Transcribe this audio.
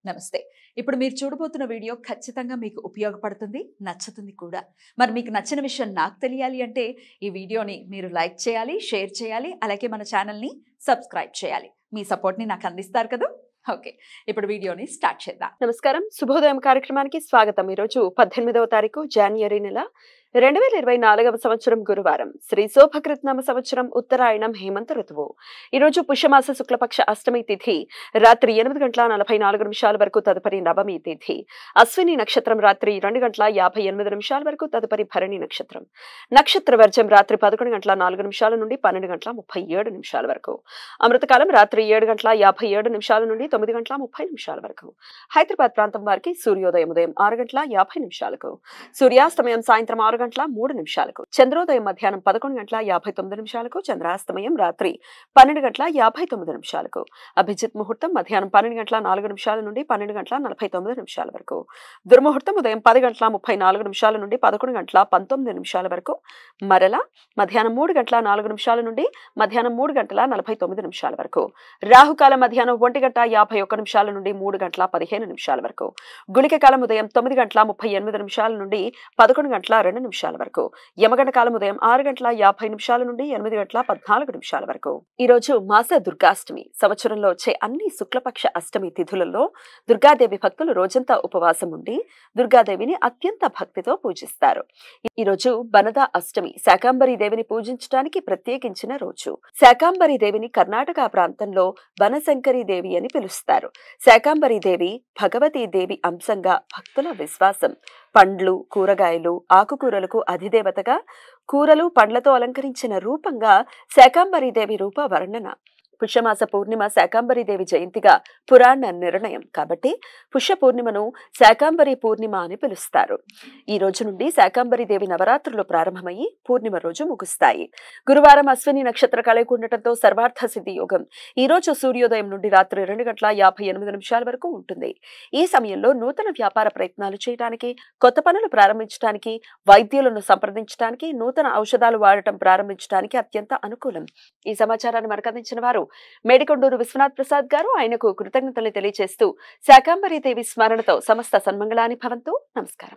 నమస్తే. ఇప్పుడు మీరు చూడబోతున్న వీడియో ఖచ్చితంగా మీకు ఉపయోగపడుతుంది, నచ్చుతుంది కూడా. మరి మీకు నచ్చిన విషయం నాకు తెలియాలి అంటే ఈ వీడియోని మీరు లైక్ చేయాలి, షేర్ చేయాలి, అలాగే మన ఛానల్‌ని సబ్స్క్రైబ్ చేయాలి. మీ సపోర్ట్‌ని నాకు అందిస్తారు కదా! ఓకే. ఇప్పుడు వీడియోని స్టార్ట్ చేద్దాం. నమస్కారం, శుభోదయం కార్యక్రమానికి స్వాగతం. ఈరోజు 18వ తారీఖు జనవరి నెల 2024వ సంవత్సరం గురువారం, శ్రీ శోభకృత్నామ సంవత్సరం ఉత్తరాయణం హేమంత ఋతువు. ఈరోజు పుష్యమాస శుక్లపక్ష అష్టమి తిథి రాత్రి 8:44 వరకు, తదుపరి నవమి తిథి. అశ్విని నక్షత్రం రాత్రి 2:58 వరకు, తదుపరి భరణి నక్షత్రం. నక్షత్ర వర్జం రాత్రి 11:04 నుండి 12:37 వరకు. అమృతకాలం రాత్రి 7:57 నుండి 9:30 వరకు. హైదరాబాద్ ప్రాంతం వారికి సూర్యోదయం ఉదయం 6:50 సూర్యాస్తమయం సాయంత్రం 6:03 చంద్రోదయం మధ్యాహ్నం 11:59 చంద్రాస్తమయం రాత్రి 12:59 అభిజిత్ ముహూర్తం మధ్యాహ్నం 12:04 నుండి 12:49 వరకు. దుర్ముహూర్తం ఉదయం 10:34 నుండి 11:19 వరకు. మరల మధ్యాహ్నం 3:04 నుండి మధ్యాహ్నం 3:49 వరకు. రాహుకాలం మధ్యాహ్నం 1:51 నుండి 3:15 వరకు. గుళిక కాలం ఉదయం 9:38 నుండి 11:02 వరకు. యమగండ కాలం ఉదయం 6:50 నుండి 8:14 వరకు. ఈ రోజు మాస దుర్గాష్టమి. సంవత్సరంలో వచ్చే అన్ని శుక్లపక్ష అష్టమి తిథులలో దుర్గాదేవి భక్తులు రోజంతా ఉపవాసం ఉండి దుర్గాదేవిని అత్యంత భక్తితో పూజిస్తారు. ఈ రోజు బనదా అష్టమి. శాకాంబరి దేవిని పూజించడానికి ప్రత్యేకించిన రోజు. శాకాంబరి దేవిని కర్ణాటక ప్రాంతంలో బనశంకరి దేవి అని పిలుస్తారు. శాకాంబరి దేవి భగవతీ దేవి అంశంగా భక్తుల విశ్వాసం. పండ్లు, కూరగాయలు, ఆకుకూరలకు అధిదేవతగా, కూరలు పండ్లతో అలంకరించిన రూపంగా శాకాంబరి దేవి రూప వర్ణన. పుష్యమాస పూర్ణిమ శాకాంబరి దేవి జయంతిగా పురాణ నిర్ణయం కాబట్టి పుష్య పూర్ణిమను శాకాంబరి పూర్ణిమ అని పిలుస్తారు. ఈ రోజు నుండి శాకాంబరి దేవి నవరాత్రులు ప్రారంభమయ్యి పూర్ణిమ రోజు ముగుస్తాయి. గురువారం అశ్విని నక్షత్ర కలయిక ఉండటంతో సర్వార్థ సిద్ధి యోగం ఈ రోజు సూర్యోదయం నుండి రాత్రి 2:58 వరకు ఉంటుంది. ఈ సమయంలో నూతన వ్యాపార ప్రయత్నాలు చేయడానికి, కొత్త పనులు ప్రారంభించడానికి, వైద్యులను సంప్రదించడానికి, నూతన ఔషధాలు వాడటం ప్రారంభించడానికి అత్యంత అనుకూలం. ఈ సమాచారాన్ని మనకు అందించిన వారు మేడికొండూరు విశ్వనాథ్ ప్రసాద్ గారు. ఆయనకు కృతజ్ఞతలు తెలియజేస్తూ శాకాంబరి దేవి స్మరణతో సమస్త సన్మంగళాని భవంతు. నమస్కారం.